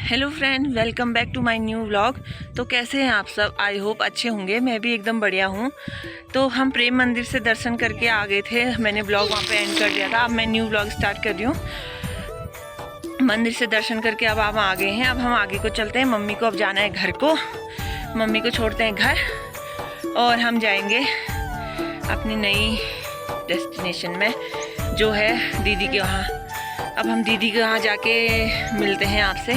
Hello friend, welcome back to my new vlog. तो कैसे हैं आप सब? आई होप अच्छे होंगे। मैं भी एकदम बढ़िया हूँ। तो हम प्रेम मंदिर से दर्शन करके आ गए थे। मैंने व्लॉग वहाँ पे एंड कर दिया था। अब मैं न्यू व्लॉग स्टार्ट कर रही हूँ। मंदिर से दर्शन करके अब हम आ गए हैं। अब हम आगे को चलते हैं। मम्मी को अब जाना है घर को। मम्मी को छोड़ते हैं घर और हम जाएंगे अपनी नई डेस्टिनेशन में, जो है दीदी के वहाँ। अब हम दीदी के वहाँ जाके मिलते हैं आपसे।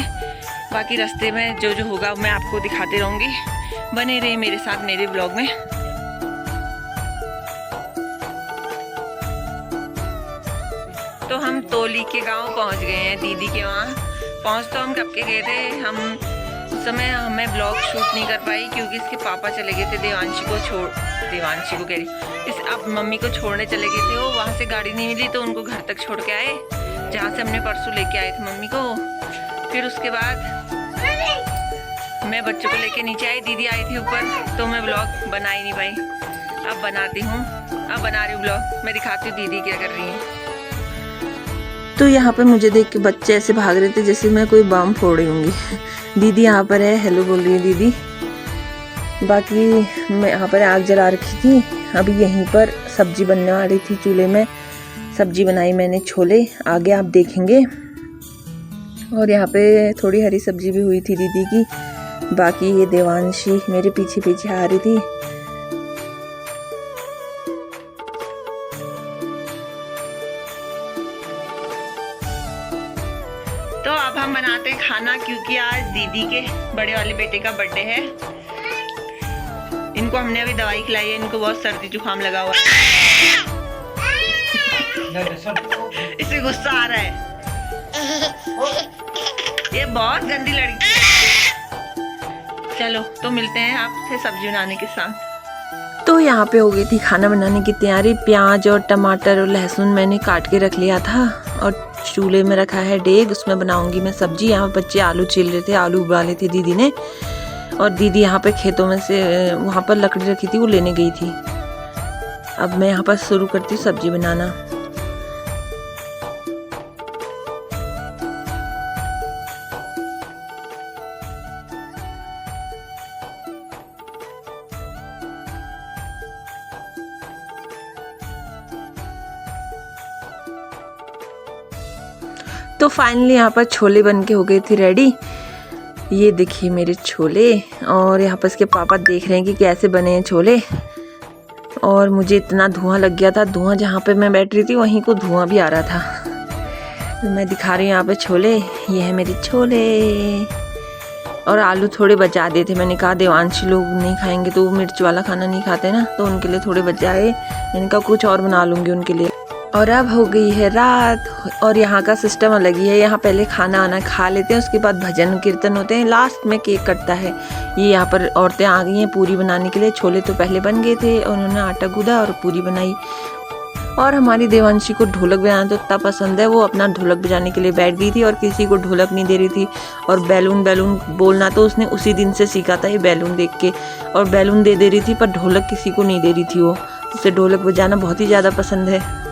बाकी रास्ते में जो जो होगा मैं आपको दिखाते रहूँगी। बने रहे मेरे साथ मेरे ब्लॉग में। तो हम तोली के गांव पहुंच गए हैं दीदी के वहाँ। पहुंच तो हम कब के गए थे। हम उस समय हमें ब्लॉग शूट नहीं कर पाई क्योंकि इसके पापा चले गए थे देवांशी को कह रही अब मम्मी को छोड़ने चले गए थे। वो वहाँ से गाड़ी नहीं मिली तो उनको घर तक छोड़ के आए, जहाँ से हमने परसों लेके आए थे मम्मी को। फिर उसके बाद मैं बच्चों को लेके नीचे आई। दीदी आई थी ऊपर तो मैं ब्लॉग बना ही नहीं पाई। अब बनाती हूँ, अब बना रही हूँ ब्लॉग। मैं दिखाती हूँ दीदी क्या कर रही है। तो यहाँ पे मुझे देख के बच्चे ऐसे भाग रहे थे जैसे मैं कोई बम फोड़ रही होंगी। दीदी यहाँ पर है, हेलो बोल रही है दीदी। बाकी मैं यहाँ पर आग जला रखी थी। अभी यहीं पर सब्जी बनने वाली थी। चूल्हे में सब्जी बनाई मैंने, छोले, आगे आप देखेंगे। और यहाँ पे थोड़ी हरी सब्जी भी हुई थी दीदी की। बाकी ये देवांशी मेरे पीछे पीछे आ रही थी। तो अब हम बनाते हैं खाना क्योंकि आज दीदी के बड़े वाले बेटे का बर्थडे है। इनको हमने अभी दवाई खिलाई है। इनको बहुत सर्दी जुकाम लगा हुआ है। इसे गुस्सा आ रहा है। ये बहुत गंदी लड़की है। चलो तो मिलते हैं आपसे सब्जी बनाने के साथ। तो यहाँ पे हो गई थी खाना बनाने की तैयारी। प्याज और टमाटर और लहसुन मैंने काट के रख लिया था और चूल्हे में रखा है डेग। उसमें बनाऊंगी मैं सब्जी। यहाँ बच्चे आलू छील रहे थे, आलू उबाले थे दीदी ने। और दीदी यहाँ पे खेतों में से वहाँ पर लकड़ी रखी थी, वो लेने गई थी। अब मैं यहाँ पर शुरू करती हूँ सब्जी बनाना। तो फाइनली यहाँ पर छोले बन के हो गए थे रेडी। ये देखिए मेरे छोले। और यहाँ पर इसके पापा देख रहे हैं कि कैसे बने हैं छोले। और मुझे इतना धुआं लग गया था। धुआं जहाँ पे मैं बैठ रही थी वहीं को धुआं भी आ रहा था। तो मैं दिखा रही हूँ यहाँ पे छोले। ये है मेरे छोले। और आलू थोड़े बचा दिए थे। मैंने कहा देवांशी लोग नहीं खाएंगे तो वो मिर्च वाला खाना नहीं खाते ना, तो उनके लिए थोड़े बचाए। मैंने कहा कुछ और बना लूँगी उनके लिए। और अब हो गई है रात। और यहाँ का सिस्टम अलग ही है। यहाँ पहले खाना आना खा लेते हैं, उसके बाद भजन कीर्तन होते हैं, लास्ट में केक कटता है। ये यहाँ पर औरतें आ गई हैं पूरी बनाने के लिए। छोले तो पहले बन गए थे, उन्होंने आटा गूंदा और पूरी बनाई। और हमारी देवांशी को ढोलक बजाना तो इतना पसंद है, वो अपना ढोलक बजाने के लिए बैठ गई थी और किसी को ढोलक नहीं दे रही थी। और बैलून बोलना तो उसने उसी दिन से सीखा था, ये बैलून देख के। और बैलून दे रही थी पर ढोलक किसी को नहीं दे रही थी। वो उसे ढोलक बजाना बहुत ही ज़्यादा पसंद है।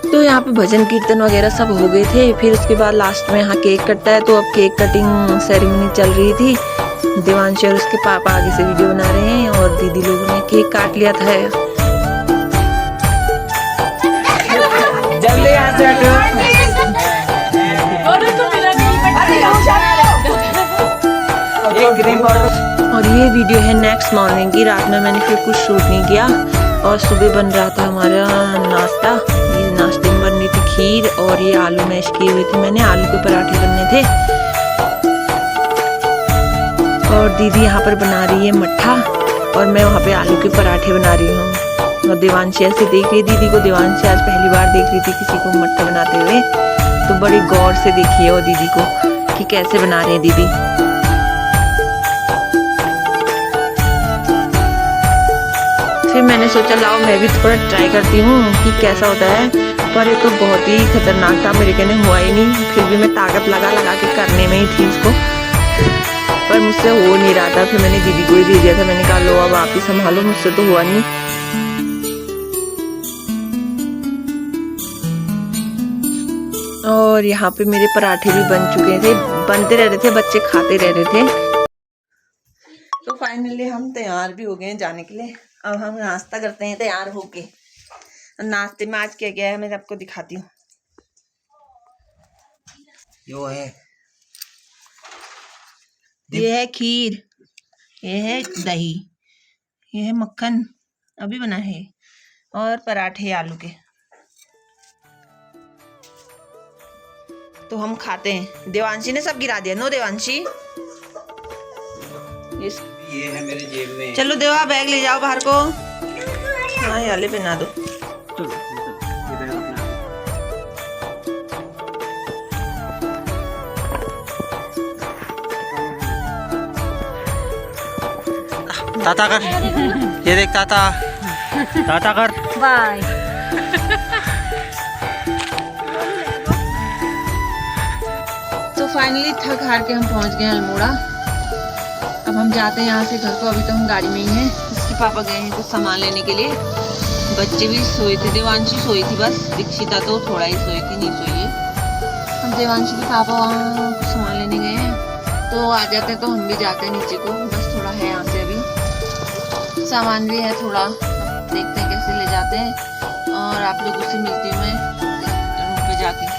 तो यहाँ पे भजन कीर्तन वगैरह सब हो गए थे। फिर उसके बाद लास्ट में यहाँ केक कटता है, तो अब केक कटिंग सेरेमनी चल रही थी। देवांशी और उसके पापा आगे से वीडियो बना रहे हैं और दीदी लोगों ने केक काट लिया था। और ये वीडियो है नेक्स्ट मॉर्निंग की। रात में मैंने फिर कुछ शूट नहीं किया और सुबह बन रहा था हमारा नाश्ता। ये नाश्ते में बन रही थी खीर और ये आलू मैश किए हुए थे मैंने, आलू के पराठे बनने थे। और दीदी यहाँ पर बना रही है मट्ठा और मैं वहाँ पे आलू के पराठे बना रही हूँ। और देवांशी ऐसे देख रही है दीदी को। देवांशी आज पहली बार देख रही थी किसी को मट्ठा बनाते हुए, तो बड़ी गौर से देखी है वो दीदी को कि कैसे बना रहे हैं दीदी। फिर मैंने सोचा लाओ मैं भी थोड़ा ट्राई करती हूँ कि कैसा होता है, पर ये तो बहुत ही खतरनाक था, मेरे कहने हुआ ही नहीं। फिर भी मैं ताकत लगा के करने में ही थी इसको, पर मुझसे हो नहीं रहा था। फिर मैंने दीदी को ही दे दिया था, मैंने कहा लो अब आप ही संभालो, मुझसे तो हुआ नहीं। और यहाँ पे मेरे पराठे भी बन चुके थे, बनते रह रहे थे, बच्चे खाते रह रहे थे। तो फाइनली हम तैयार भी हो गए हैं जाने के लिए। अब हम नाश्ता करते हैं तैयार होके। नाश्ते में आज क्या क्या है मैं आपको दिखाती हूँ। ये है खीर, ये है दही, ये है मक्खन अभी बना है, और पराठे आलू के। तो हम खाते हैं। देवांशी ने सब गिरा दिया। नो देवांशी, ये है मेरे जेब में। चलो देवा बैग ले जाओ बाहर को। हाँ याले पहना दो। ताता कर, ये देख ताता, ताता कर। बाय। तो फाइनली थक हार के हम पहुंच गए अल्मोड़ा। अब हम जाते हैं यहाँ से घर को। अभी तो हम गाड़ी में ही हैं। इसके पापा गए हैं कुछ सामान लेने के लिए। बच्चे भी सोए थे, देवांशी सोई थी बस, दीक्षिता तो थोड़ा ही सोई थी, नहीं सोई है। हम देवांशी के पापा वहाँ कुछ सामान लेने गए हैं, तो आ जाते हैं तो हम भी जाते हैं नीचे को। बस थोड़ा है यहाँ से, अभी सामान भी है थोड़ा, देखते हैं कैसे ले जाते हैं। और आप लोगों से मिलती हूँ मैं रूम पे जाके।